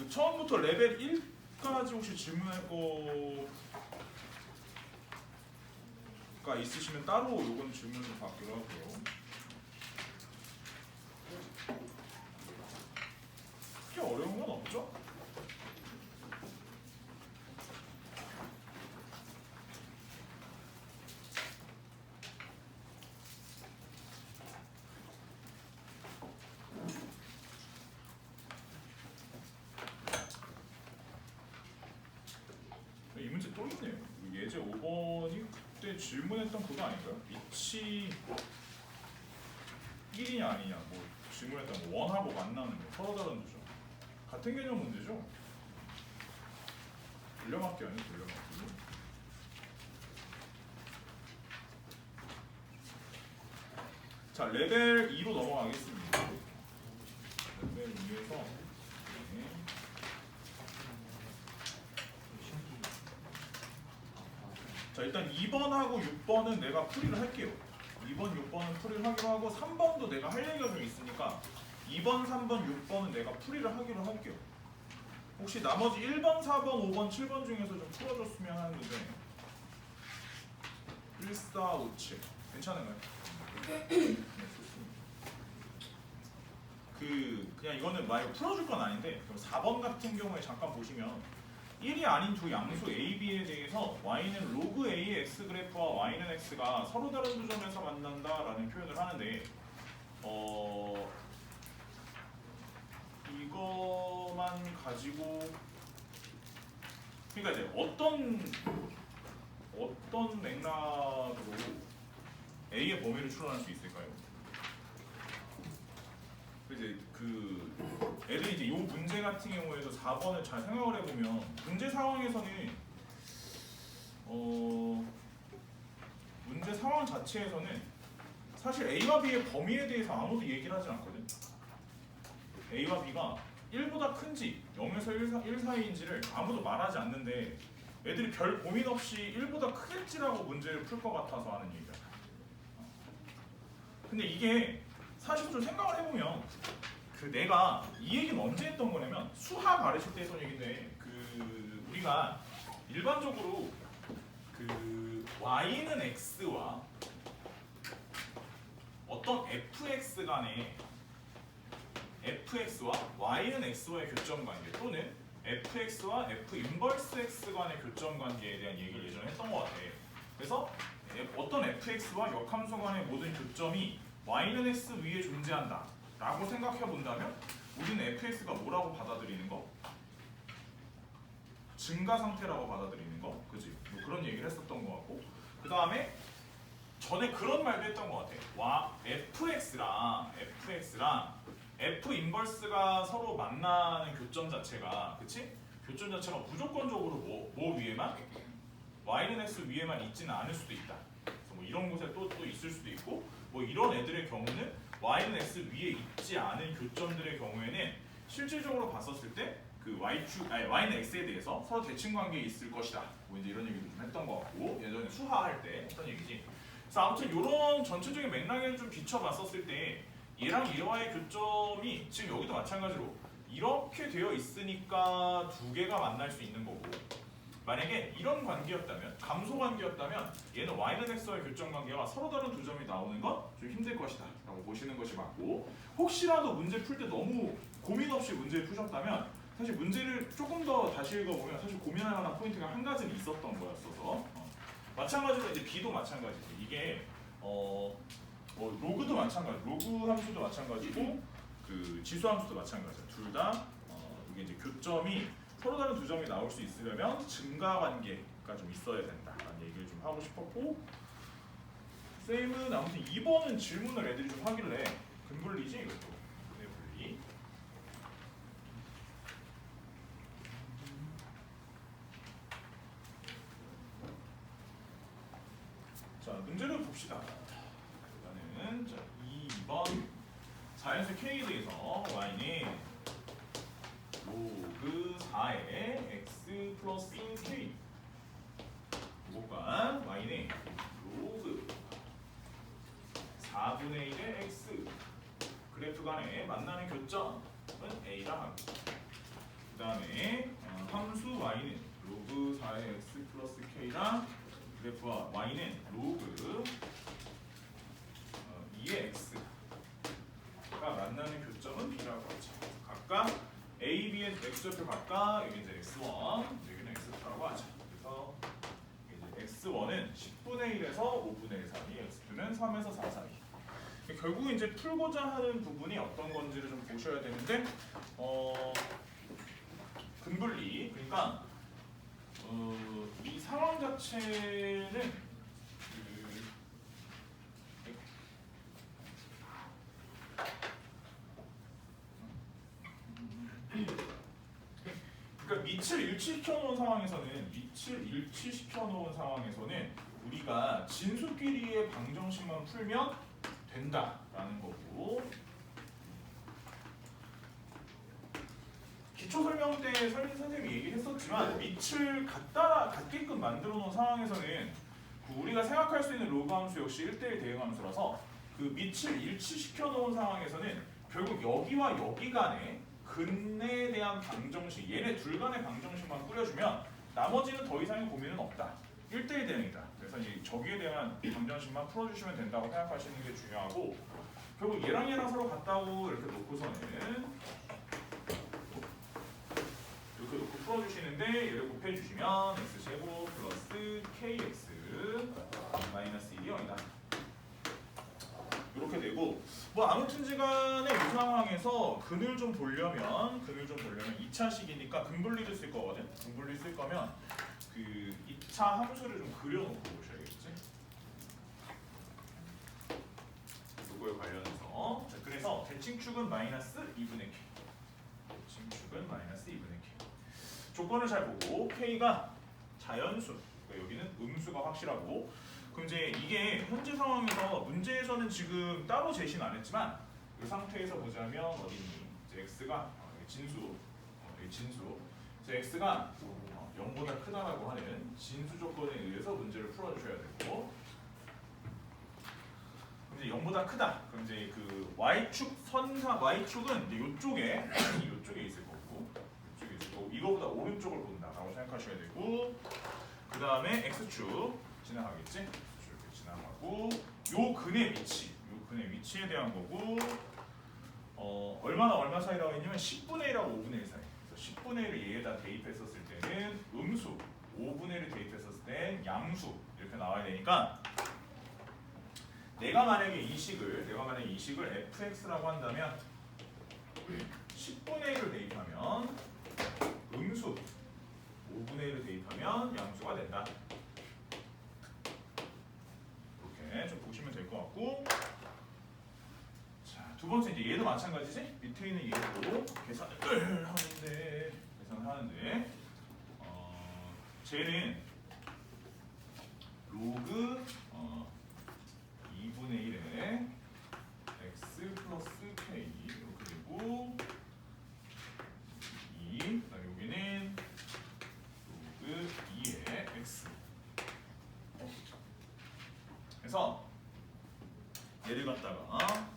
처음부터 레벨 1까지 혹시 질문할 거가 있으시면 따로 요건 질문 좀 받기로 하고요. 크게 어려운 건 없죠? 이 문제 또 있네요. 예제 5번이 그때 질문했던 그거 아닌가요? 위치 1이냐 아니냐 뭐 질문했던 거 원하고 만나는 거 서로 다른 두죠. 같은 개념 문제죠? 돌려막기 아니에요? 돌려막기. 자, 레벨 2로 넘어가겠습니다. 레벨 2에서 네. 자, 일단 2번하고 6번은 내가 풀이를 할게요. 2번, 6번은 풀이를 하기로 하고 3번도 내가 할 얘기가 좀 있으니까 2번, 3번, 6번은 내가 풀이를 하기로 할게요. 혹시 나머지 1번, 4번, 5번, 7번 중에서 좀 풀어줬으면 하는데 1, 4, 5, 7 괜찮은가요? 네, 좋습니다. 그냥 이거는 만약 풀어줄 건 아닌데 그럼 4번 같은 경우에 잠깐 보시면 1이 아닌 두 양수 A, B에 대해서 y는 로그 A의 x 그래프와 y는 x가 서로 다른 두 점에서 만난다라는 표현을 하는데 이거만 가지고 그러니까 이제 어떤 맥락으로 A의 범위를 추론할 수 있을까요? 이제 애들이 이제 이 문제 같은 경우에서 4번을 잘 생각을 해보면 문제 상황에서는 문제 상황 자체에서는 사실 A와 B의 범위에 대해서 아무도 얘기를 하진 않거든. A와 B가 1보다 큰지 0에서 1 사이인지를 아무도 말하지 않는데 애들이 별 고민 없이 1보다 크겠지라고 문제를 풀 것 같아서 하는 얘기야. 근데 이게 사실 좀 생각을 해보면 내가 이 얘기는 언제 했던 거냐면 수학 가르칠 때 했던 얘기인데 우리가 일반적으로 y는 x와 어떤 fx 간의 fx와 y는 x와의 교점 관계 또는 fx와 f 인버스 x 간의 교점 관계에 대한 얘기를 예전에 했던 것 같아. 그래서 어떤 fx와 역함수 간의 모든 교점이 y는 x 위에 존재한다 라고 생각해 본다면 우리는 fx가 뭐라고 받아들이는 거? 증가 상태라고 받아들이는 거? 그지? 뭐 그런 얘기를 했었던 것 같고 그 다음에 전에 그런 말도 했던 것 같아. fx랑 f 인버스가 서로 만나는 교점 자체가 그치? 교점 자체가 무조건적으로 뭐 위에만? y는 x 위에만 있지는 않을 수도 있다. 그래서 뭐 이런 곳에 또 있을 수도 있고 뭐 이런 애들의 경우는 y는 x 위에 있지 않은 교점들의 경우에는 실질적으로 봤었을 때 y는 x에 대해서 서로 대칭 관계에 있을 것이다. 뭐 이제 이런 얘기도 좀 했던 것 같고 예전에 수화할 때 했던 얘기지. 그래서 아무튼 이런 전체적인 맥락을 좀 비춰봤었을 때 얘랑 얘와의 교점이 지금 여기도 마찬가지로 이렇게 되어 있으니까 두 개가 만날 수 있는 거고 만약에 이런 관계였다면 감소 관계였다면 얘는 y는 x와의 교점 관계가 서로 다른 두 점이 나오는 건 좀 힘들 것이다 라고 보시는 것이 맞고 혹시라도 문제 풀 때 너무 고민 없이 문제를 푸셨다면 사실 문제를 조금 더 다시 읽어보면 사실 고민할 만한 포인트가 한 가지는 있었던 거였어서 마찬가지로 이제 B도 마찬가지지. 이게 로그도 마찬가지, 로그 함수도 마찬가지고 지수 함수도 마찬가지야. 둘 다 이게 이제 교점이 서로 다른 두 점이 나올 수 있으려면 증가 관계가 좀 있어야 된다라는 얘기를 좀 하고 싶었고 쌤은 아무튼 2번은 질문을 애들이 좀 하길래 근분리지 이것도 근분리. 자 문제를 봅시다. 일단은 자 2번 자연수 K에 대해서 y는 로그 4의 x 플러스 k 이것과 y는 로그 4분의 1의 x 그래프 간에 만나는 교점은 A라 하고 다음에 함수 y는 로그 4의 x 플러스 k랑 그래프와 y는 로그 2의 x가 만나는 교점은 b라고 하죠. 각각 a, b의 x좌표 각각 여기 이제 x1, 여기는 x2라고 하죠. 그래서 이제 x1은 10분의 1에서 5분의 1 사이, x2는 3에서 4 사이. 결국 이제 풀고자 하는 부분이 어떤 건지를 좀 보셔야 되는데, 근분리, 그러니까 이 상황 자체는 그러니까 밑을 일치시켜 놓은 상황에서는 우리가 진수끼리의 방정식만 풀면 된다라는 거고, 기초 설명 때 선생님이 얘기했었지만 밑을 같게끔 만들어 놓은 상황에서는 우리가 생각할 수 있는 로그 함수 역시 1대1 대응 함수라서 그 밑을 일치시켜 놓은 상황에서는 결국 여기와 여기 간의 근에 대한 방정식, 얘네 둘 간의 방정식만 뿌려주면 나머지는 더 이상의 고민은 없다. 1대1 대응이다. 그래서 이제 저기에 대한 방정식만 풀어주시면 된다고 생각하시는 게 중요하고, 결국 얘랑 서로 같다고 이렇게 놓고서는 이렇게 놓고 풀어주시는데, 얘를 곱해주시면 x제곱 플러스 kx 마이너스 1이 0이다. 이렇게 되고, 뭐 아무튼지간에 이 상황에서 근을 좀 보려면 2차식이니까 근분리를 쓸 거거든. 근분리 쓸 거면 그 2차 함수를 좀 그려놓고 보셔야겠지. 이거에 관련해서, 자, 그래서 대칭축은 마이너스 2분의 k, 대칭축은 마이너스 2분의 k. 조건을 잘 보고 k가 자연수, 그러니까 여기는 음수가 확실하고. 그럼 이제 이게 현재 상황에서 문제에서는 지금 따로 제시는 안 했지만 이 상태에서 보자면 어디니? 이제 x가 진수, 이제 x가 0보다 크다라고 하는 진수 조건에 의해서 문제를 풀어주셔야 되고, 이제 0보다 크다. 그럼 이제 그 y축 선상 y축은 이제 이쪽에 있을 거고, 이거보다 오른쪽을 본다라고 생각하셔야 되고, 그 다음에 x축 지나가겠지? 이렇게 지나가고, 요 근의 위치에 대한 거고, 얼마 사이라고 했냐면 10분의 1하고 5분의 1 사이. 그래서 10분의 1을 얘에다 대입했었을 때는 음수, 5분의 1을 대입했었을 땐 양수 이렇게 나와야 되니까, 내가 만약에 이 식을 fx라고 한다면 10분의 1을 대입하면 음수, 5분의 1을 대입하면 양수가 된다. 이렇게 좀 보시면 될 것 같고, 자, 두 번째 이제 얘도 마찬가지지? 밑에 있는 얘도 계산을 하는데 쟤는 로그 2분의 1에 x 플러스 k 이렇게 되고, 2, 그다음에 여기는 로그 2의 x. 그래서 얘를 갖다가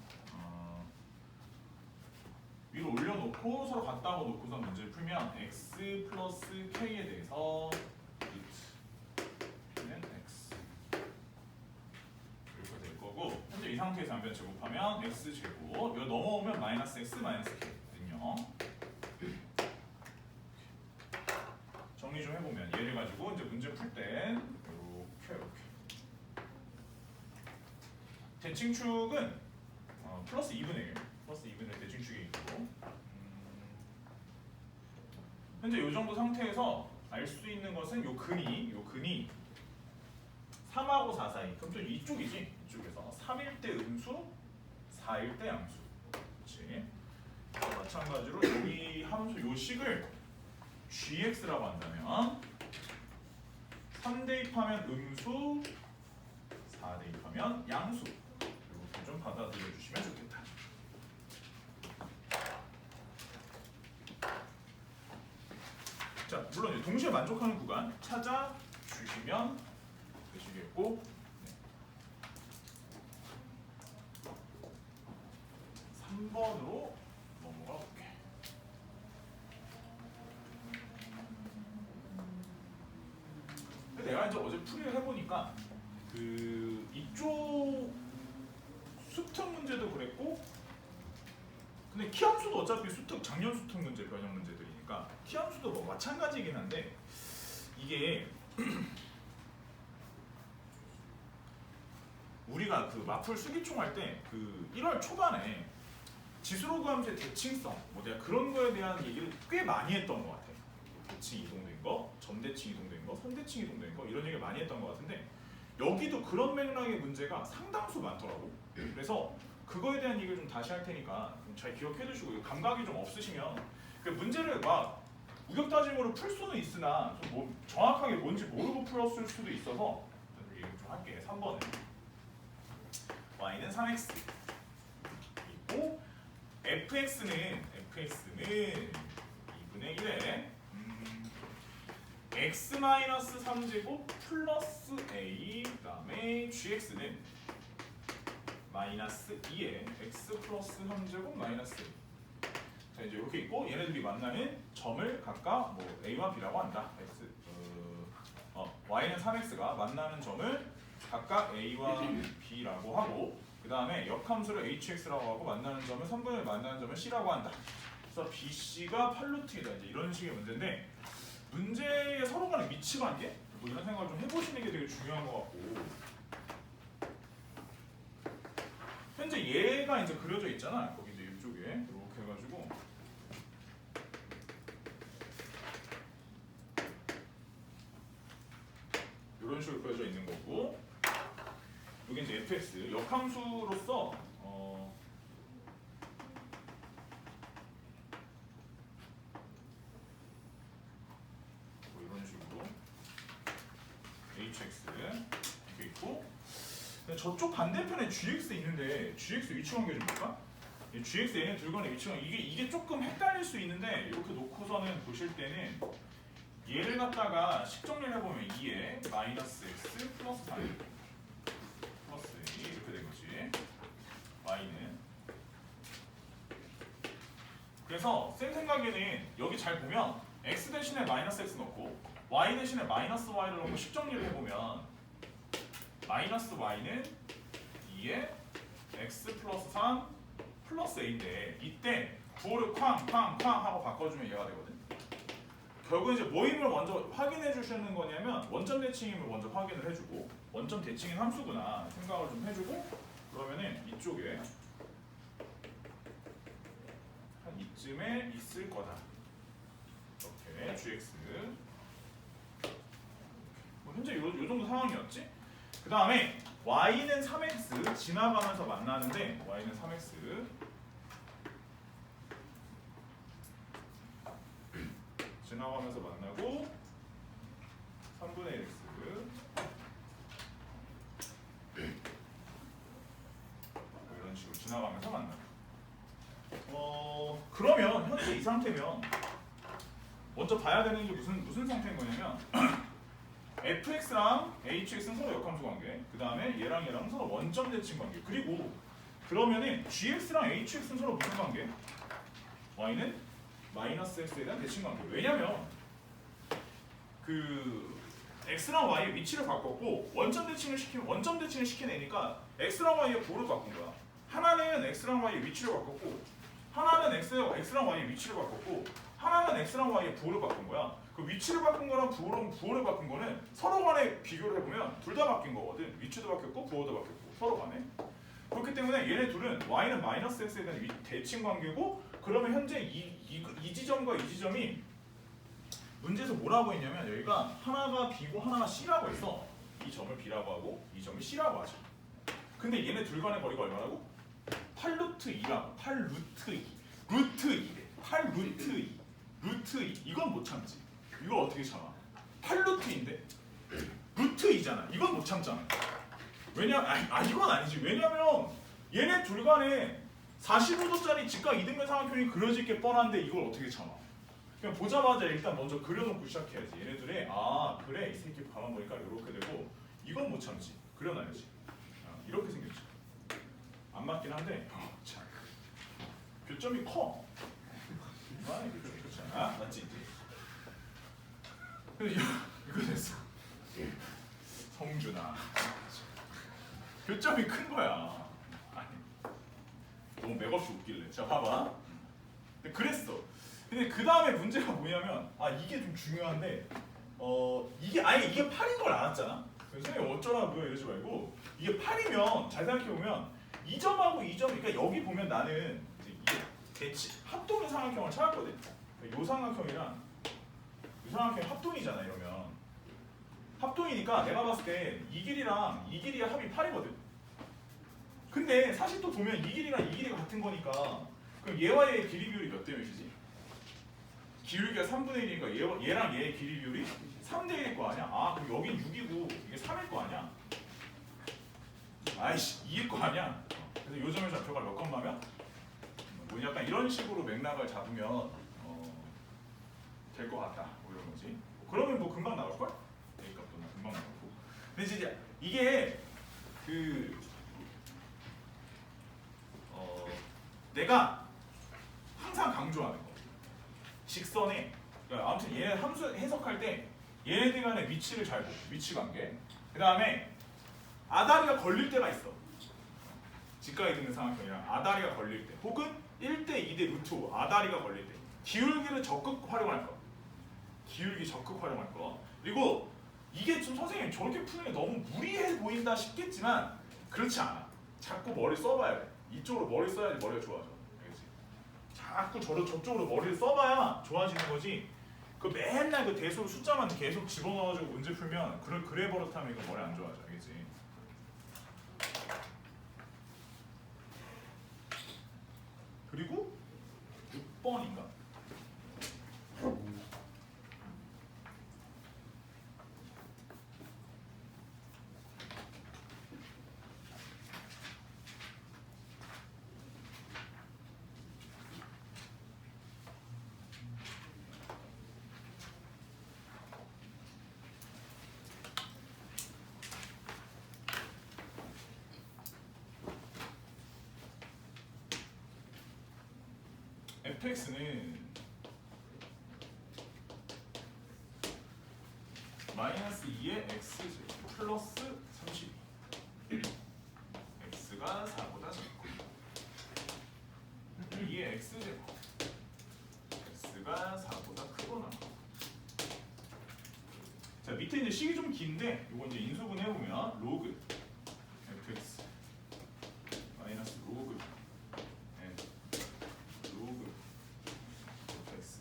위로 올려놓고 서로 같다고 놓고서 문제를 풀면 x 플러스 k에 대해서 루트는 x 이렇게 될 거고, 현재 이 상태에서 한번 제곱하면 x 제곱, 이거 넘어오면 마이너스 x 마이너스 k거든요. 정리 좀 해보면 얘를 가지고 이제 문제 풀 땐 이렇게 대칭축은 플러스 2분의 1 대칭축이 있고, 현재 이 정도 상태에서 알 수 있는 것은 요 근이 3하고 4 사이. 그럼 또 이쪽이지. 이쪽에서 3일 때 음수, 4일 때 양수. 그렇지. 마찬가지로 여기 함수 요 식을 gx라고 한다면 3 대입하면 음수, 4 대입하면 양수. 이렇게 좀 받아들여 주시면 좋겠다. 자, 물론 이제 동시에 만족하는 구간 찾아 주시면 되시겠고, 3번으로 넘어가 볼게. 이제 어제 풀이를 해보니까 그 이쪽 수특 문제도 그랬고, 근데 키함수도 어차피 수특 장년 수특 문제 변형 문제들이니까 키함수도 뭐 마찬가지긴 한데 이게 우리가 그 마풀 수기총 할 때 그 1월 초반에 지수로그 함수의 대칭성 뭐 내가 그런 거에 대한 얘기를 꽤 많이 했던 것 같아. 대칭 이동된 거, 점대칭 이동된 거, 선대칭 이동된 거 이런 얘기를 많이 했던 것 같은데 여기도 그런 맥락의 문제가 상당수 많더라고. 그래서 그거에 대한 얘기를 좀 다시 할 테니까 좀 잘 기억해 두시고, 감각이 좀 없으시면 그 문제를 막 우격다짐으로 풀 수는 있으나 좀 뭐 정확하게 뭔지 모르고 풀었을 수도 있어서 얘기 좀 할게. 3번에 y는 3x 있고 fx는 2분의 1에 x-3제곱 플러스 a 그다음에 gx는 마이너스 2에 x 플러스 3제곱 마이너스 2. 자 이제 이렇게 있고 얘네들이 만나는 점을 각각 뭐 a와 b라고 한다. y는 3x가 만나는 점을 각각 a와 b라고 하고, 그 다음에 역함수를 hx라고 하고 만나는 점을 3분의 1 만나는 점을 c라고 한다. 그래서 bc가 8루트이다. 이제 이런 식의 문제인데 문제의 서로 간의 위치 관계 뭐 이런 생각을 좀 해보시는 게 되게 중요한 것 같고, 현재 얘가 이제 그려져 있잖아. 거기 이제 이쪽에 이렇게 해가지고 이런 식으로 그려져 있는 거고, 여기 이제 fx 역함수로서 뭐 이런 식으로 hx 이렇게 있고, 저쪽 반대편에 gx 있는데 gx 위치 관계 좀 볼까? gx 얘네 둘 간의 위치 관계 이게 조금 헷갈릴 수 있는데 이렇게 놓고서는 보실 때는 얘를 갖다가 식정리를 해보면 2에 마이너스 x 플러스 3 플러스 a 이렇게 된 거지. y는 그래서 쌤 생각에는 여기 잘 보면 x 대신에 마이너스 x 넣고 y 대신에 마이너스 y를 넣고 식정리를 해보면 마이너스 y는 2에 x 플러스 3 플러스 a인데 이때 부호를 쾅쾅쾅 하고 바꿔주면 얘가 되거든. 결국 이제 모임을 먼저 확인해 주시는 거냐면 원점 대칭임을 먼저 확인을 해주고, 원점 대칭인 함수구나 생각을 좀 해주고, 그러면은 이쪽에 한 이쯤에 있을 거다. 이렇게 gx 뭐 현재 요 정도 상황이었지. 그 다음에 y는 3x 지나가면서 만나는데 y는 3x 지나가면서 만나고 3분의 1x 이런 식으로 지나가면서 만나고, 그러면 현재 이 상태면 먼저 봐야 되는 게 무슨 상태인 거냐면 fx랑 hx는 서로 역함수 관계, 그 다음에 얘랑 얘랑 서로 원점 대칭 관계, 그리고 그러면은 gx랑 hx는 서로 무슨 관계? y는 마이너스 x에 대한 대칭 관계. 왜냐면 그 x랑 y의 위치를 바꿨고 원점 대칭을 시켜내니까 x랑 y의 보를 바꾼 거야. 하나는 x랑 y의 위치를 바꿨고, 하나는 x랑 y의 위치를 바꿨고, 하나는 x랑 y의 부호를 바꾼 거야. 그 위치를 바꾼 거랑 부호를 바꾼 거는 서로 간에 비교를 해보면 둘 다 바뀐 거거든. 위치도 바뀌었고 부호도 바뀌었고 서로 간에. 그렇기 때문에 얘네 둘은 y는 마이너스 x에 대한 대칭 관계고, 그러면 현재 이 지점과 이 지점이 문제에서 뭐라고 했냐면 여기가 하나가 b고 하나가 c라고 해서 이 점을 b라고 하고 이 점을 c라고 하죠. 근데 얘네 둘 간의 거리가 얼마라고? 8루트 2라고. 8루트 2. 루트 2래. 8루트 2. 루트 2. 이건 못 참지. 이걸 어떻게 참아? 8루트인데 루트 2잖아. 이건 못 참잖아. 이건 아니지. 왜냐면 얘네 둘 간에 45도짜리 직각 이등변 삼각형이 그려질 게 뻔한데 이걸 어떻게 참아? 그냥 보자마자 일단 먼저 그려놓고 시작해야지. 얘네들이 그래 이 새끼 가만 보니까 이렇게 되고, 이건 못 참지. 그려놔야지. 이렇게 생겼지. 안 맞긴 한데 자, 교점이 커. 교점이 그렇잖아. 맞지? 근데 이거 됐어. 성준아. 교점이 큰 거야. 아니, 너무 맥없이 웃길래. 자 봐봐. 근데 그랬어. 근데 그 다음에 문제가 뭐냐면 이게 좀 중요한데 이게 아예 이게 8인 걸 알았잖아. 선생님 어쩌라고요 이러지 말고 이게 8이면 잘 생각해 보면 2점하고 2점 그러니까 여기 보면 나는 이제 이게 대치 합동의 삼각형을 찾았거든. 요 삼각형이랑 이 삼각형이 합동이잖아 이러면 합동이니까 내가 봤을 때 이 길이랑 이 길이의 합이 8이거든. 근데 사실 또 보면 이 길이랑 이 길이가 같은 거니까 그럼 얘와 얘의 길이 비율이 몇 대 몇이지? 기울기가 3분의 1이니까 얘랑 얘의 길이 비율이 3대 1일 거 아니야? 그럼 여긴 6이고 이게 3일 거 아니야? 아이씨 2일 거 아니야? 그래서 요 점의 좌표가 몇 컴마면? 뭐 약간 이런 식으로 맥락을 잡으면 될 것 같다 뭐 이런 거지. 그러면 뭐 금방 나올걸? A값도 금방 나오고. 근데 이제 이게 내가 항상 강조하는 거 직선에 그러니까 아무튼 얘네 함수 해석할 때 얘네들 간의 위치를 잘 보고 위치 관계 그 다음에 아다리가 걸릴 때가 있어. 직각이 되는 삼각형이랑 아다리가 걸릴 때 혹은 1대 2대 루트 5 아다리가 걸릴 때 기울기를 적극 활용할 거. 기울기 적극 활용할 거. 그리고 이게 좀 선생님 저렇게 푸는 게 너무 무리해 보인다 싶겠지만 그렇지 않아. 자꾸 머리 써봐야 돼. 이쪽으로 머리 써야지 머리가 좋아져. 알겠지? 자꾸 저쪽으로 머리를 써봐야 좋아지는 거지. 그 맨날 그 대수 숫자만 계속 집어넣어가지고 문제 풀면 그래 버릇하면 이거 머리 안 좋아져. 알겠지? 그리고 6번인가? fx는 마이너스 2의 x 플러스 32 x가 4보다 작고 2의 x제곱 x가 4보다 크거나 자 밑에 이제 식이 좀 긴데 이거 이제 인수분 해보면 로그 fx 마이너스 로그 로그 fx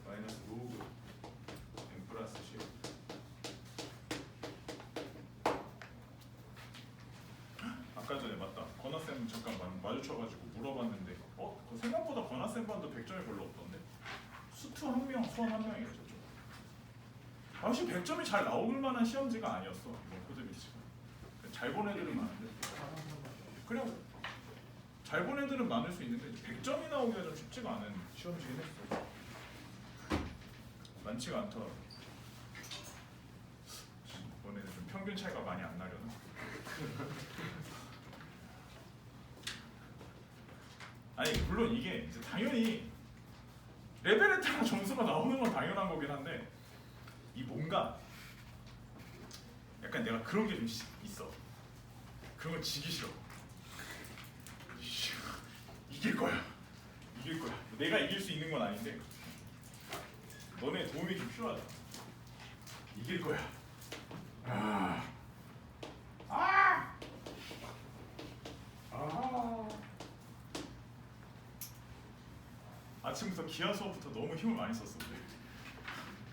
마이너스 로그 n 플러스 10 아까 전에 맞다 건아쌤 잠깐 마주쳐가지고 물어봤는데 그 생각보다 건아쌤 반도 100점이 별로 없던데 수투 한 명, 수원 한 명이에요 저쪽 사실 100점이 잘 나올 만한 시험지가 아니었어 이번 코드비치가 잘 본 애들은 많은데 그냥 잘 본 애들은 많을 수 있는데 100점이 나오기가 좀 쉽지가 않은 시험지긴 했어. 많지가 않더라고. 이번에는 좀 평균 차이가 많이 안 나려나? 아니 물론 이게 이제 당연히 레벨에 따라 점수가 나오는 건 당연한 거긴 한데 이 뭔가 약간 내가 그런 게 좀 있어. 그런 거 지기 싫어. 이길 거야. 내가 이길 수 있는 건 아닌데 너네 도움이 좀 필요하다. 이길 거야. 아침부터 기하 수업부터 너무 힘을 많이 썼어.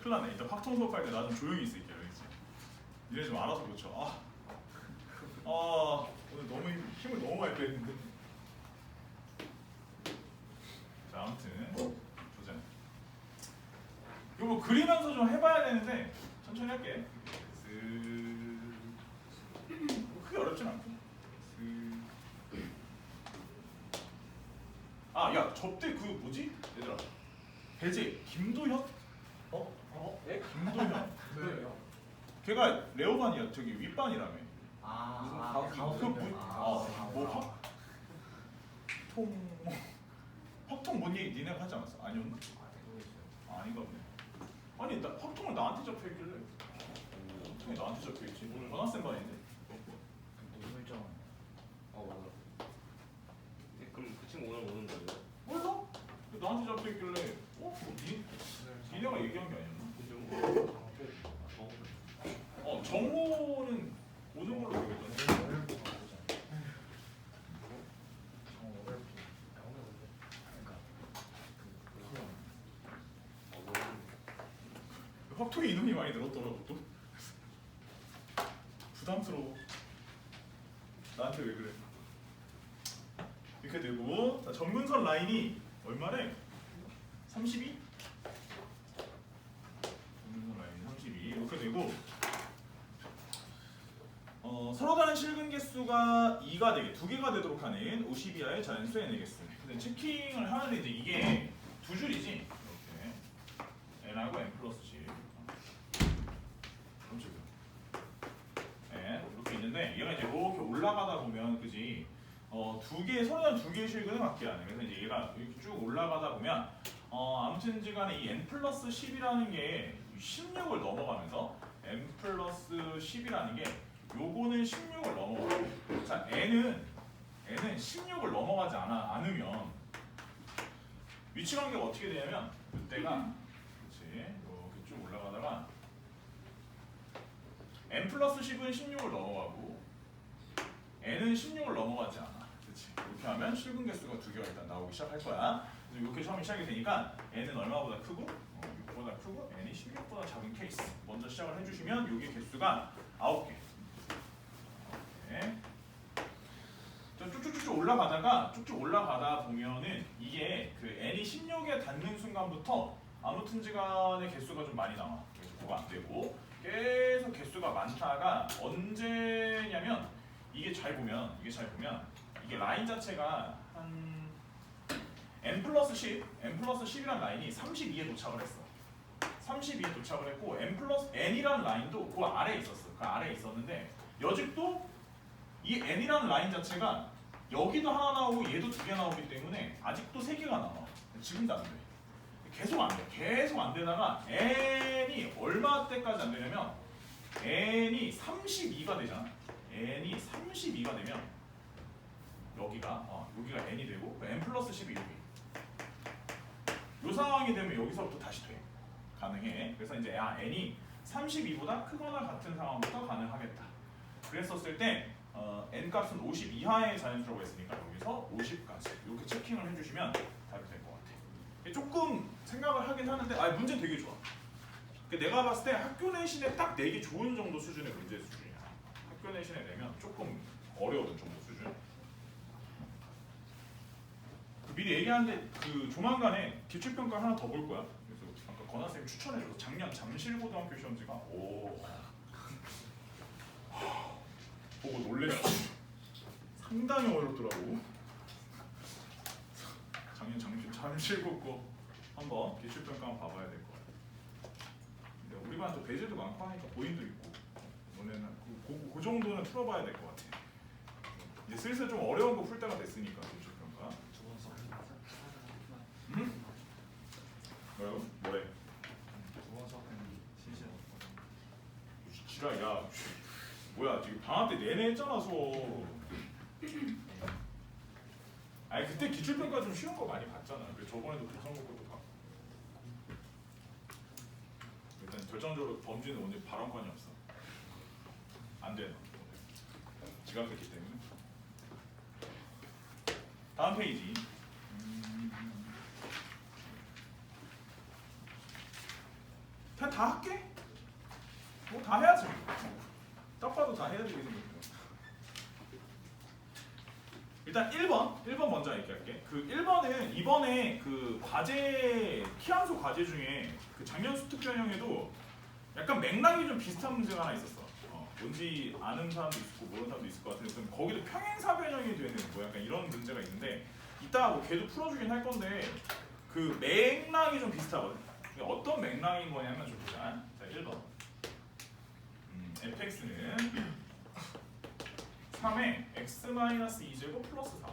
큰일 나네. 이따 확통 수업할 때 나 좀 조용히 있을게. 알겠지? 니네 좀 알아서 고쳐. 오늘 너무 힘을 너무 많이 뺐는데. 자, 아무튼 보자. 이거 뭐 그리면서 좀 해봐야 되는데 천천히 할게. 크게 어렵진 않고. 야, 접대 그 뭐지? 얘들아. 배제 김도현? 예? 김도현. 네. 걔가 레오반이야. 저기 윗반이라며. 확통 뭔 얘기 니네가 하지 않았어? 아니었나? 아닌가 보네. 아니 나 확통을 나한테 접혀있길래 합통이 나한테 적혀있지. 오늘 전학생 반인데. 노물정. 맞아. 그럼 그 친구 오늘 오는 거예요? 몰라? 나한테 적혀있길래 니네가 얘기한 게 아니었나? 정모는 오는 걸로 되겠던데. 확통이 이놈이 많이 늘었더라고 또. 부담스러워. 나한테 왜 그래? 이렇게 되고 자, 정근선 라인이 얼마래? 32? 정근선 라인이 32 이렇게 되고 서로 다른 실근 개수가 2가 되게 2개가 되도록 하는 52하의 자연수 n의 개수. 근데 체킹을 하는데 이제 이게 두 줄이지. 이렇게 n하고 n 플러스 g. n 이렇게 있는데 얘가 이제 이렇게 올라가다 보면 그지? 서로 다른 두 개의 실근을 갖게 하는. 그래서 이제 얘가 이렇게 쭉 올라가다 보면 아무튼지간에 이 n 플러스 10이라는 게 16을 넘어가면서 n 플러스 10이라는 게 요거는 16을 넘어가고 자 n은 16을 넘어가지 않으면 위치관계가 어떻게 되냐면 이때가 그렇지 이렇게 쭉 올라가다가 n 플러스 10은 16을 넘어가고 n은 16을 넘어가지 않아. 그렇지 이렇게 하면 실근 개수가 두 개가 일단 나오기 시작할 거야. 그래서 이렇게 처음에 시작이 되니까 n은 얼마보다 크고 6보다 크고 n이 16보다 작은 케이스 먼저 시작을 해주시면 여기 개수가 9개. 쭉쭉쭉 올라가다 보면은 이게 그 n이 16에 닿는 순간부터 아무튼지간의 개수가 좀 많이 나와. 그래서 그거 안 되고 계속 개수가 많다가 언제냐면 이게 잘 보면 이게 라인 자체가 한 n 플러스 10이란 라인이 32에 도착을 했어. 32에 도착을 했고 n이라는 라인도 그 아래에 있었어. 그 아래에 있었는데 여직도 이 n이라는 라인 자체가 여기도 하나 나오고 얘도 두 개 나오기 때문에 아직도 세 개가 나와. 지금도 안 돼. 계속 안 돼. 계속 안 되다가 n이 얼마 때까지 안 되냐면 n이 32가 되잖아. n이 32가 되면 여기가 n이 되고 n 플러스 10이 여기. 이 상황이 되면 여기서부터 다시 돼. 가능해. 그래서 이제 n이 32보다 크거나 같은 상황부터 가능하겠다. 그랬었을 때 n 값은 50 이하의 자연수라고 했으니까 여기서 50까지 이렇게 체킹을 해주시면 답이 될 것 같아. 조금 생각을 하긴 하는데 문제는 되게 좋아. 내가 봤을 때 학교 내신에 딱 내기 좋은 정도 수준의 문제 수준이야. 학교 내신에 내면 조금 어려운 정도 수준. 미리 얘기하는데 조만간에 기출평가 하나 더 볼 거야. 그래서 아까 권한쌤이 추천해줘서 작년 잠실고등학교 시험지가 보고 놀랬어. 상당히 어렵더라고. 작년 잠실고 거 한번 기출평가 한번 봐봐야 될 것 같아. 근데 우리 반도 배제도 많고 하니까 고인도 있고 너네는 그 정도는 풀어봐야 될 것 같아. 이제 슬슬 좀 어려운 거 풀 때가 됐으니까 기출평가. 두번 수업했는데 응? 뭐라고? 뭐래? 두번 수업했는데 실시간 지랄 야 뭐야 지금 방학 때 내내 했잖아 수업. 아니 그때 기출평가 좀 쉬운 거 많이 봤잖아. 그래서 저번에도 도성고 것도 봤고. 일단 결정적으로 범죄는 오늘 발언권이 없어. 안 돼. 지각했기 때문에. 다음 페이지. 그냥 다 할게. 뭐 다 해야지. 딱 봐도 다 해야 되게 생겼어. 일단 1번 먼저 얘기할게. 1번은 이번에 과제 키함수 과제 중에 작년 수특변형에도 약간 맥락이 좀 비슷한 문제가 하나 있었어. 뭔지 아는 사람도 있고 모르는 사람도 있을 것 같은데 거기도 평행사변형이 되는 뭐 약간 이런 문제가 있는데 이따 뭐 걔도 풀어주긴 할 건데 맥락이 좀 비슷하거든. 어떤 맥락인 거냐면 좀 보자. 자 1번 fx는 3에 x-2제곱 플러스 4.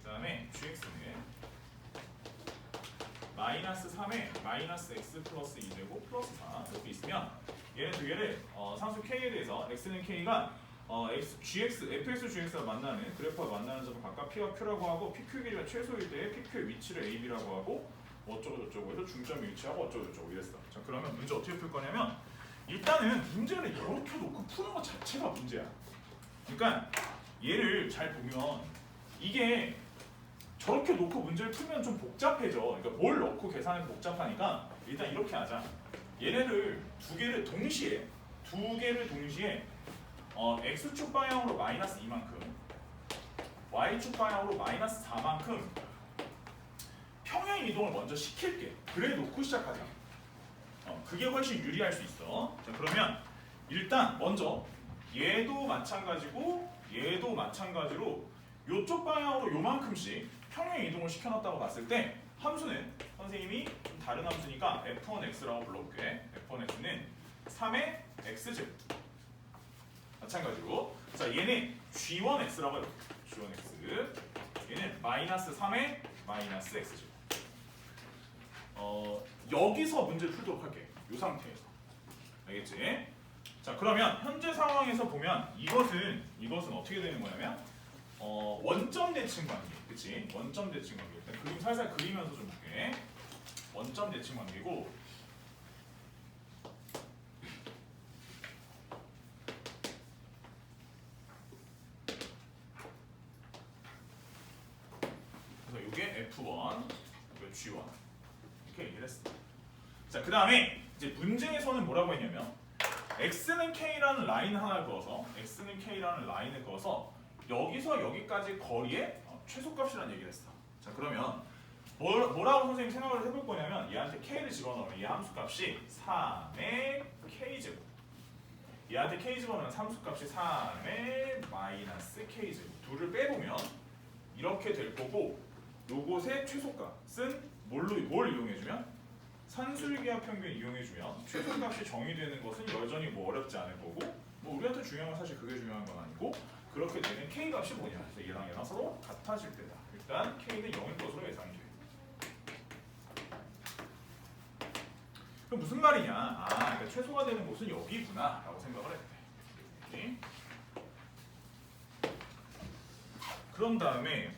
그 다음에 gx는 마이너스 3에 마이너스 x 플러스 2제곱 플러스 4 이렇게 있으면 얘는 두 개를 상수 k에 대해서 x는 k가 gx, fx, gx가 만나는 그래프가 만나는 점을 각각 p와 q라고 하고 pq 길이가 최소일 때 pq의 위치를 ab라고 하고 어쩌고 저쩌고 해서 중점이 위치하고 어쩌고 저쩌고 이랬어. 자 그러면 문제 어떻게 풀 거냐면 일단은 문제를 이렇게 놓고 푸는 것 자체가 문제야. 그러니까 얘를 잘 보면 이게 저렇게 놓고 문제를 풀면 좀 복잡해져. 그러니까 뭘 넣고 계산하면 복잡하니까 일단 이렇게 하자. 얘네를 두 개를 동시에 x축 방향으로 마이너스 2만큼 y축 방향으로 마이너스 4만큼 평행 이동을 먼저 시킬게. 그래 놓고 시작하자. 그게 훨씬 유리할 수 있어. 자 그러면 일단 먼저 얘도 마찬가지고 얘도 마찬가지로 요쪽 방향으로 요만큼씩 평행 이동을 시켜놨다고 봤을 때 함수는 선생님이 좀 다른 함수니까 f1x라고 불러볼게. f1x는 3의 x제곱. 마찬가지로 자 얘는 g1x라고 해볼게. g1x 얘는 마이너스 3의 마이너스 x제곱. 여기서 문제를 풀도록 할게. 이 상태에서. 알겠지? 자 그러면 현재 상황에서 보면 이것은 어떻게 되는 거냐면 원점 대칭 관계. 그치? 원점 대칭 관계. 일단 그림 살살 그리면서 좀 볼게. 원점 대칭 관계고 그래서 이게 F1, 이게 G1 이렇게 얘기를 했어. 자 그 다음에 이제 문제에서는 뭐라고 했냐면 x는 k라는 라인 하나를 그어서 여기서 여기까지 거리의 최소값이라는 얘기를 했어. 자 그러면 뭐라고 선생님 생각을 해볼 거냐면 얘한테 k를 집어넣으면 얘 함수값이 3의 k제곱. 얘한테 k 집어넣으면 함수값이 3의 마이너스 k제곱. 둘을 빼보면 이렇게 될 거고 요것의 최소값은 뭘 이용해주면 산술기하 평균 이용해주면 최소값이 정의되는 것은 여전히 뭐 어렵지 않을 거고 뭐 우리한테 중요한 건 사실 그게 중요한 건 아니고 그렇게 되는 k값이 뭐냐. 그래서 얘랑 서로 같아질 때다. 일단 k는 0일 것으로 예상이 돼. 그럼 무슨 말이냐? 그러니까 최소가 되는 곳은 여기구나 라고 생각을 했대. 그런 다음에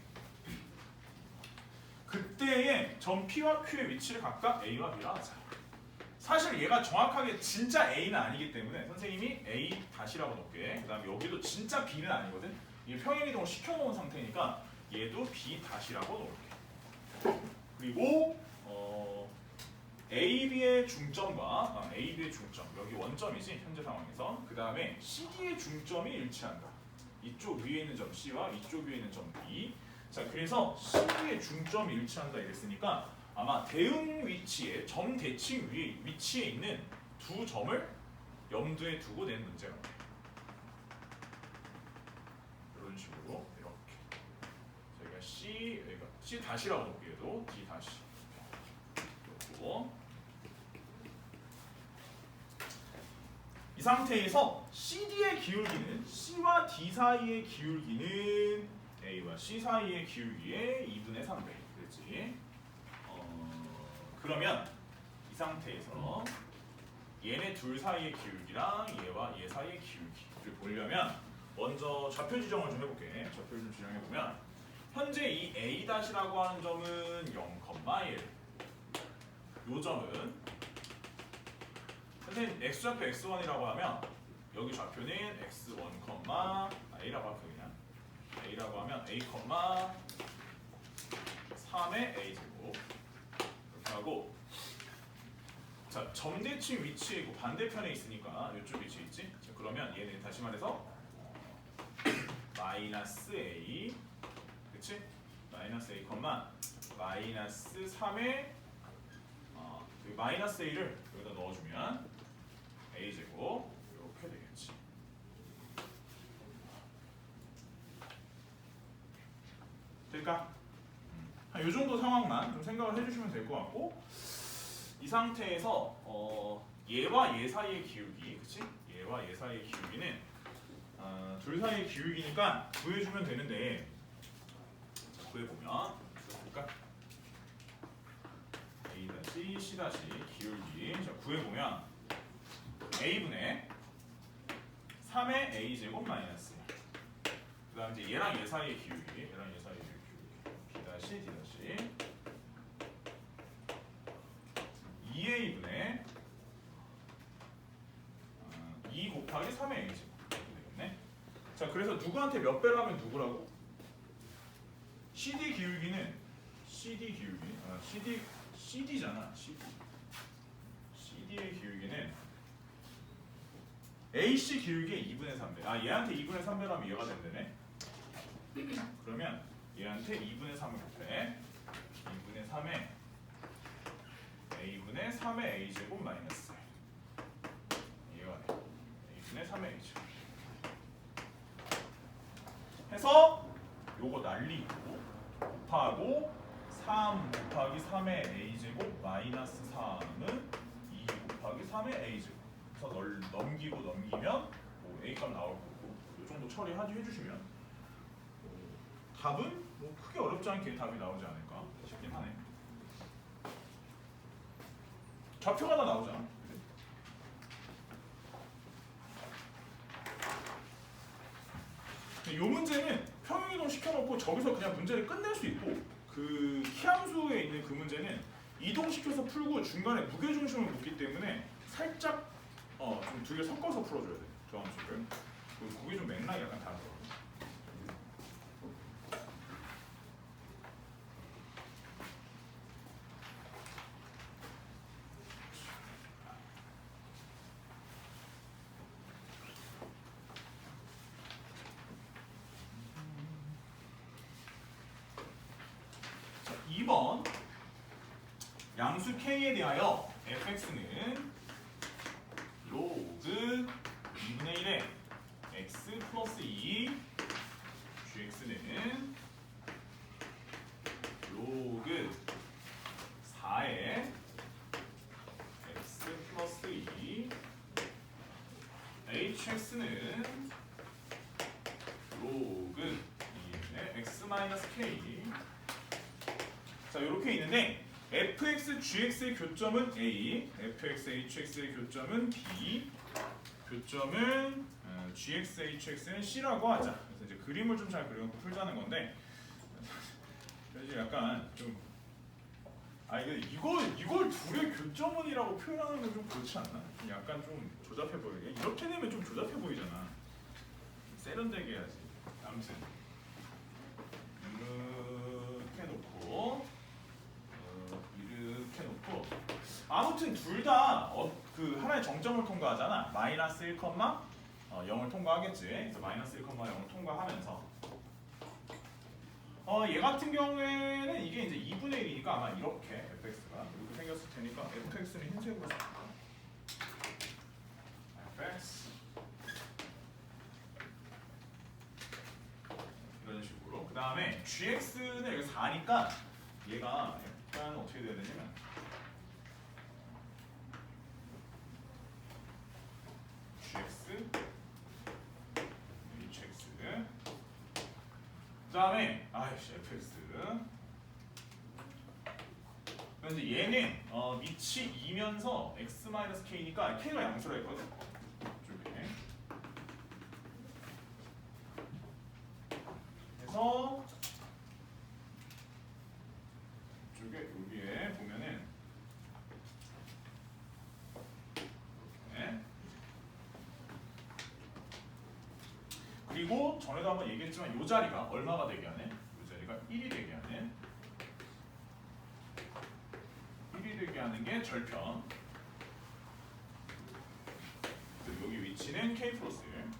그때의 점 P와 Q의 위치를 각각 A와 B라 하자. 사실 얘가 정확하게 진짜 A는 아니기 때문에 선생님이 A 다시라고 놓을게. 그 다음에 여기도 진짜 B는 아니거든. 이게 평행이동을 시켜놓은 상태니까 얘도 B 다시라고 놓을게. 그리고 AB의 중점과 AB의 중점 여기 원점이지 현재 상황에서. 그 다음에 CD의 중점이 일치한다. 이쪽 위에 있는 점 C와 이쪽 위에 있는 점 B. 자 그래서 CD의 중점이 일치한다 이랬으니까 아마 대응 위치에 점 대칭 위치에 있는 두 점을 염두에 두고 낸 문제가 이런 식으로 이렇게 저희가 C 다시라고 놓기에도 D 다시 그리고 이 상태에서 CD의 기울기는 C와 D 사이의 기울기는 A와 C 사이의 기울기의 2분의 3배 그렇지? 그러면 이 상태에서 얘네 둘 사이의 기울기랑 얘와 얘 사이의 기울기를 보려면 먼저 좌표 지정을 좀 해볼게. 좌표를 좀 지정해보면 현재 이 A'라고 하는 점은 0,1 요 점은 선생님 X좌표 X1이라고 하면 여기 좌표는 X1, A라고 할게요. 그냥 A라고 하면 A, 3의 A제곱 이렇게 하고 자 점대칭 위치에 있고 반대편에 있으니까 이쪽 위치에 있지? 자, 그러면 얘는 다시 말해서 마이너스 A 그치? 마이너스 A, 마이너스 3의 마이너스 A를 여기다 넣어주면 A제곱 이렇게 되겠지. 될까? 이 정도 상황만 좀 생각을 해주시면 될 것 같고 이 상태에서 얘와 얘 사이의 기울기, 그치? 얘와 얘 사이의 기울기는 둘 사이의 기울기니까 구해주면 되는데 자, 구해보면 볼까? A' C' 기울기 자 구해보면 a분의 3의 a제곱 마이너스 그 다음 이제 얘랑 얘 사이의 기울기 얘랑 얘 사이의 기울기 b 다시 d 다시 2a분의 2 곱하기 3의 a제곱 이렇게 되겠네. 자 그래서 누구한테 몇 배라면 누구라고? CD 기울기는 CD잖아. CD의 기울기는 AC 기울기의 2분의 3배. 얘한테 2분의 3배라면 얘가 된다네. 그러면 얘한테 2분의 3을 곱해. 2분의 3에 A분의 3의 A제곱 마이너스 얘가 돼. A분의 3의 A제곱 해서 요거 날리고 곱하고 3 곱하기 3의 A제곱 마이너스 3은 2 곱하기 3의 A제곱 그래서 넘기면 뭐 A값 나올 거고 이 정도 해주시면 답은 뭐 크게 어렵지 않게 답이 나오지 않을까 싶긴 하네. 좌표가 하나 나오잖아. 이 문제는 평행이동 시켜놓고 저기서 그냥 문제를 끝낼 수 있고 그 키함수에 있는 그 문제는 이동시켜서 풀고 중간에 무게중심을 묻기 때문에 살짝 좀 두 개 섞어서 풀어줘야 돼. 저 함수를. 그게 좀 맥락이 약간 다르더라고. 자, 2번 양수 K에 대하여 fx는 로그 2분의 1에 x 플러스 2 gx는 로그 4에 x 플러스 2 hx는 로그 2분의 x 마이너스 k. 자 이렇게 있는데 fx, gx의 교점은 a, fx, hx의 교점은 b, 교점은 gx, hx는 c라고 하자. 그래서 이제 그림을 좀 잘 그려놓고 풀자는 건데 이제 약간 좀 이걸 둘의 교점은이라고 표현하는 건 좀 그렇지 않나? 약간 좀 조잡해 보이게. 이렇게 되면 좀 조잡해 보이잖아. 세련되게 해야지. 아무튼 이렇게 놓고. 이렇게 놓고 아무튼 둘 다 그 하나의 정점을 통과하잖아. 마이너스 1, 0을 통과하겠지. 그래서 마이너스 1, 0을 통과하면서 얘 같은 경우에는 이게 이제 2분의 1이니까 아마 이렇게 fx가 이렇게 생겼을 테니까 fx는 흰색으로 쓸까? fx 이런 식으로. 그 다음에 gx는 여기 4니까 얘가 약간 어떻게 돼야 되냐면 gx, hx 그 다음에 fx 그런데 얘는 밑이 2면서 x-k니까 k가 양수라 했거든. 이쪽에 그래서 이쪽에 여기에 보면은 이렇게 그리고 전에도 한번 얘기했지만 이 자리가 얼마가 되게 하네? 이 자리가 1이 되게 하는 1이 되게 하는 게 절편. 그리고 여기 위치는 k 플러스 1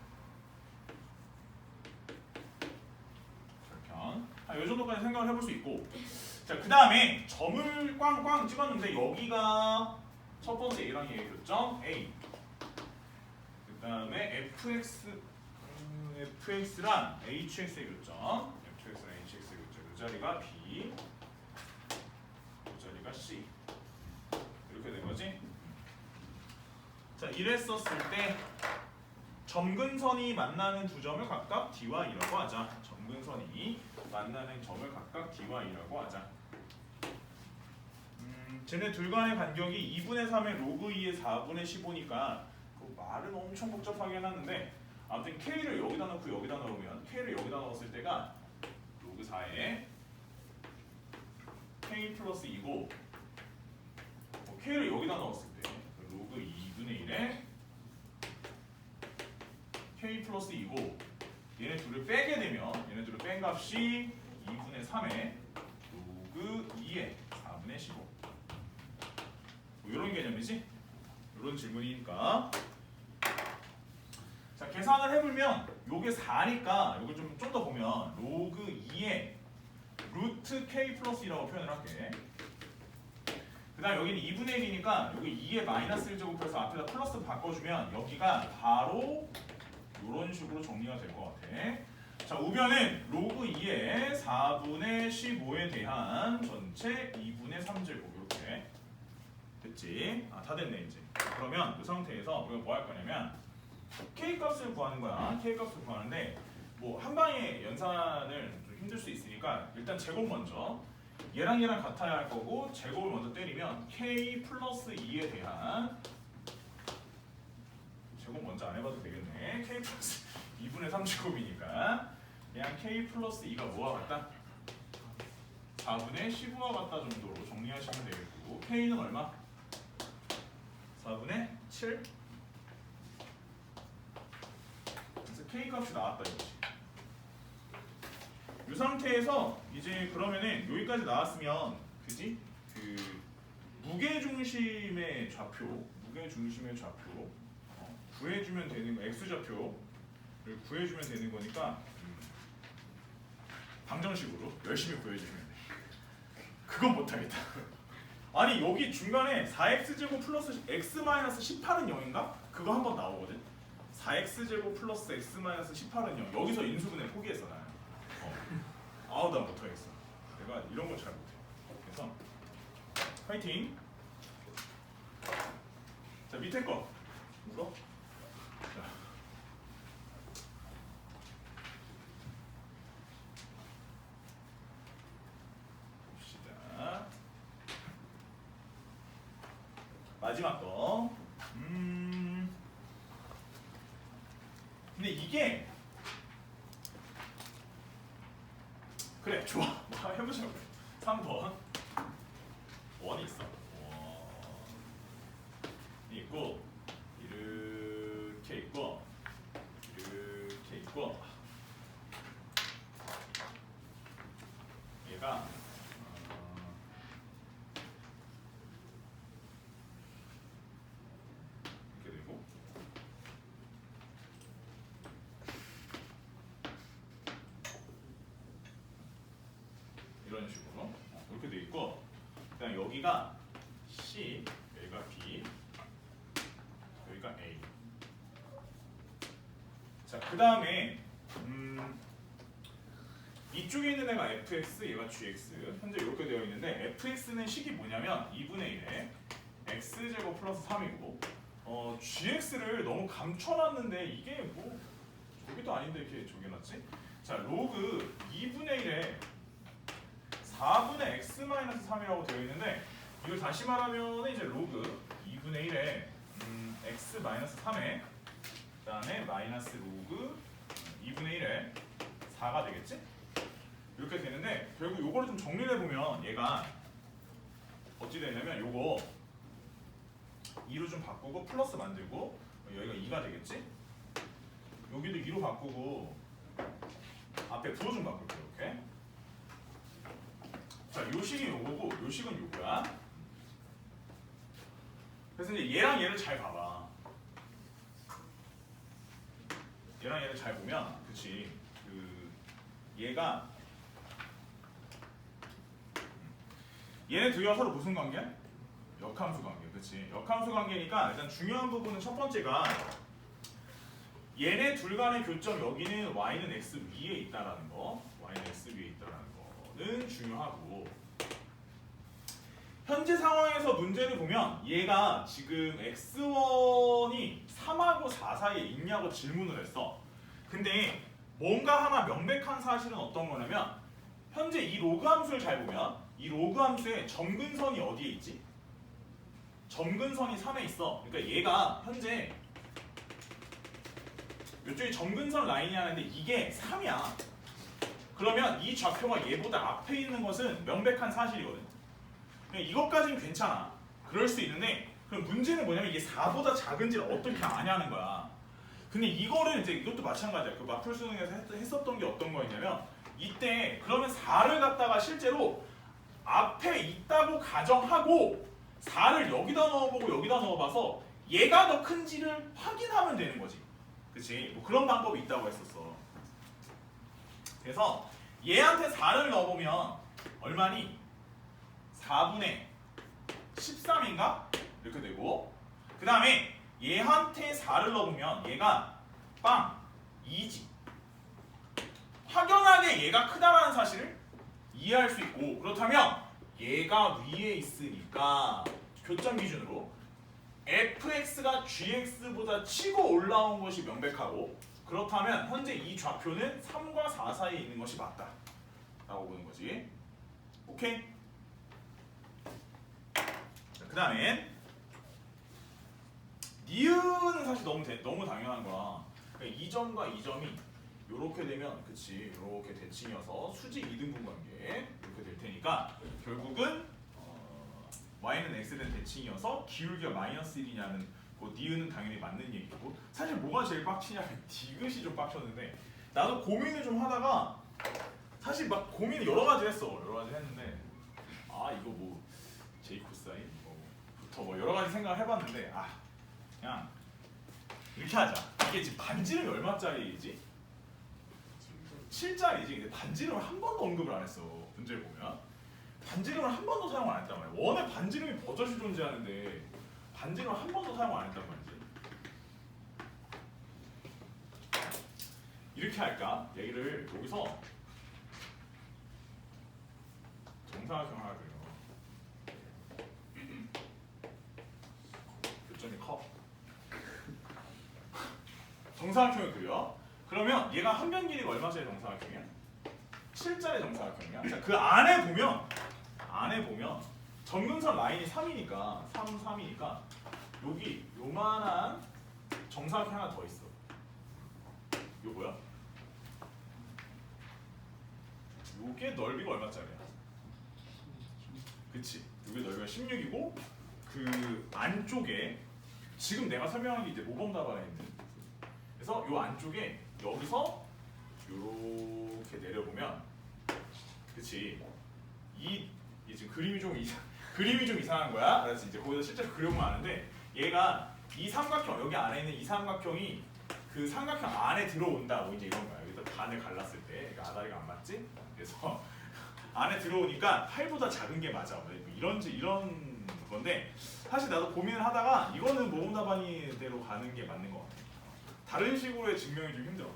절편. 이 정도까지 생각을 해볼 수 있고. 자, 그 다음에 점을 꽝꽝 찍었는데 여기가 첫 번째 A랑 A의 교점 A. 그 다음에 fx랑 hx의 교점, fx랑 hx의 교점. 이 자리가 B, 이 자리가 C. 이렇게 된 거지. 자, 이랬었을 때 점근선이 만나는 두 점을 각각 D와 E라고 하자. 점근선이 만나는 점을 각각 D와 E라고 하자. 쟤네 둘 간의 간격이 2분의 3의 로그 2의 4분의 15니까 그 말은 엄청 복잡하게 해놨는데 아무튼 K를 여기다 넣고 여기다 넣으면 K를 여기다 넣었을 때가 로그 4에 K 플러스 2고 K를 여기다 넣었을 때 로그 2분의 1에 K 플러스 2고 얘네 둘을 빼게 되면 얘네 둘을 뺀 값이 2분의 3에 로그 2에 4분의 15 뭐 이런 개념이지? 이런 질문이니까 자 계산을 해보면 요게 4니까 요걸 좀 더 보면 로그 2에 루트 K 플러스 2라고 표현을 할게. 그 다음 여기는 2분의 1이니까 여기 2에 마이너스 1 제곱해서 앞에다 플러스 바꿔주면 여기가 바로 이런 식으로 정리가 될 것 같아. 자 우변은 로그 2에 4분의 15에 대한 전체 2분의 3제곱 이렇게 됐지? 아 다 됐네 이제. 그러면 이 상태에서 우리가 뭐 할 거냐면 K 값을 구하는 거야. K 값을 구하는데 뭐 한 방에 연산을 좀 힘들 수 있으니까 일단 제곱 먼저 얘랑 얘랑 같아야 할 거고 제곱을 먼저 때리면 K 플러스 2에 대한 제곱 먼저 안 해봐도 되겠네. K 플러스 2분의 3제곱이니까 그냥 K 플러스 2가 뭐와 같다? 4분의 15와 같다 정도로 정리하시면 되겠고 K는 얼마? 4분의 7? 그래서 K 값이 나왔다 이거지. 이 상태에서 이제 그러면은 여기까지 나왔으면 그지? 그 무게중심의 좌표 구해주면 되는 거 X좌표를 구해주면 되는 거니까 방정식으로 열심히 구해주면 돼. 그건 못하겠다. 아니 여기 중간에 4x제곱 플러스 x-18은 0인가? 그거 한번 나오거든. 4x제곱 플러스 x-18은 0. 여기서 인수분해 포기했어 나는. 아우 나 못하겠어. 내가 이런 걸 잘 못해. 그래서 파이팅. 자 밑에 거 물어. 자. 봅시다. 마지막 거. 근데 이게 그래 좋아. 해보자고. 3번 원이 있어. 원이 있고 이렇게 있고 이렇게 있고 얘가 이렇게 되고 이런 식으로 이렇게 돼 있고 그다음 여기가 C, 여기가 B, 여기가 A. 자, 그 다음에 이쪽에 있는 애가 fx, 얘가 gx. 현재 이렇게 되어 있는데 fx는 식이 뭐냐면 2분의 1에 x제곱 플러스 3이고 gx를 너무 감춰놨는데 이게 뭐 저기도 아닌데 이렇게 저겨놨지? 자, 로그 2분의 1에 4분의 x-3이라고 되어 있는데 이걸 다시 말하면 이제 로그 2분의 1에 x-3에 그 다음에 마이너스 로그 2분의 1에 4가 되겠지? 이렇게 되는데 결국 요거를 좀 정리를 해보면 얘가 어찌 되냐면 요거 2로 좀 바꾸고 플러스 만들고 여기가 2가 되겠지? 여기도 2로 바꾸고 앞에 부호 좀 바꿀게요. 이렇게. 자, 요 식이 요거고 요 식은 요거야. 그래서 이제 얘랑 얘를 잘 봐봐. 얘랑 얘를 잘 보면 그치 그 얘가 얘네 둘이가 서로 무슨 관계야? 역함수 관계. 그치 역함수 관계니까 일단 중요한 부분은 첫 번째가 얘네 둘 간의 교점 여기는 y는 x 위에 있다라는 거 y는 x 위에 있다라는 거는 중요하고 현재 상황에서 문제를 보면 얘가 지금 x1이 3하고 4 사이에 있냐고 질문을 했어. 근데 뭔가 하나 명백한 사실은 어떤 거냐면 현재 이 로그 함수를 잘 보면 이 로그 함수의 점근선이 어디에 있지? 점근선이 3에 있어. 그러니까 얘가 현재 이쪽이 점근선 라인이 하는데 이게 3이야. 그러면 이 좌표가 얘보다 앞에 있는 것은 명백한 사실이거든. 그냥 이것까지는 괜찮아. 그럴 수 있는데 그럼 문제는 뭐냐면 이게 4보다 작은지를 어떻게 아냐는 거야. 근데 이거를 이제 이것도 마찬가지야. 그 마플 수능에서 했었던 게 어떤 거였냐면 이때 그러면 4를 갖다가 실제로 앞에 있다고 가정하고 4를 여기다 넣어보고 여기다 넣어봐서 얘가 더 큰지를 확인하면 되는 거지. 그치? 뭐 그런 방법이 있다고 했었어. 그래서 얘한테 4를 넣어보면 얼마니? 4분의 13인가? 이렇게 되고 그 다음에 얘한테 4를 넣으면 얘가 빵 2지. 확연하게 얘가 크다라는 사실을 이해할 수 있고 그렇다면 얘가 위에 있으니까 교점 기준으로 fx가 gx보다 치고 올라온 것이 명백하고 그렇다면 현재 이 좌표는 3과 4 사이에 있는 것이 맞다 라고 보는 거지. 오케이? 그 다음에 니은은 사실 너무 당연한 거야. 그러니까 이 점과 이 점이 이렇게 되면 그치 이렇게 대칭이어서 수직 이등분 관계 이렇게 될 테니까 결국은 y는 x는 대칭이어서 기울기가 마이너스 1이냐는 그 니은은 당연히 맞는 얘기고 사실 뭐가 제일 빡치냐면 디귿이 좀 빡쳤는데 나도 고민을 좀 하다가 사실 막 고민을 여러 가지 했어. 여러 가지 했는데 아 이거 뭐 j 코사인 뭐부터 뭐 여러 가지 생각을 해봤는데 아 그냥 이렇게 하자. 이게 지금 반지름이 얼마짜리지? 7짜리지. 근데 반지름을 한 번도 언급을 안 했어. 문제를 보면 반지름을 한 번도 사용 안 했단 말이야. 원에 반지름이 버젓이 존재하는데 반지름을 한 번도 사용 안 했단 말이지. 이렇게 할까? 얘기를 여기서 정사각형 하나 그려. 교점이 커. 정사각형을 그려. 그러면 얘가 한 변 길이가 얼마짜리 정사각형이야? 7짜리 정사각형이야. 자, 그 안에 보면 점근선 라인이 3이니까 3이니까 여기 요만한 정사각형 하나 더 있어. 이거 뭐야? 요게 넓이가 얼마짜리야? 그치? 요게 넓이가 16이고 그 안쪽에 지금 내가 설명한 게 이제 모범 답안에 있는 그래서 요 안쪽에 여기서 요렇게 내려보면 그치 이 지금 그림이 좀 이상한 거야. 그래서 이제 거기서 실제로 그려보면 아는데 얘가 이 삼각형 여기 안에 있는 이 삼각형이 그 삼각형 안에 들어온다 뭐 이제 이런 거야. 여기서 반을 갈랐을 때 그러니까 아다리가 안 맞지? 그래서 안에 들어오니까 8보다 작은 게 맞아. 이런 건데 사실 나도 고민을 하다가 이거는 모범 답안이대로 가는 게 맞는 것 같아. 다른 식으로의 증명이 좀 힘들어.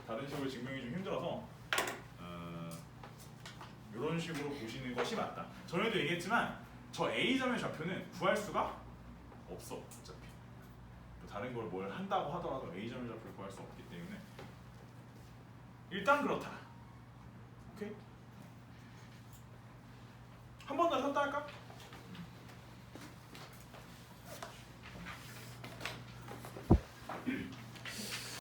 다른 식으로의 증명이 좀 힘들어서 이런 식으로 보시는 것이 맞다. 전에도 얘기했지만 저 A점의 좌표는 구할 수가 없어. 어차피 다른 걸 뭘 한다고 하더라도 A점의 좌표를 구할 수 없기 때문에 일단 그렇다. 오케이? 한 번 더 쳤다 할까?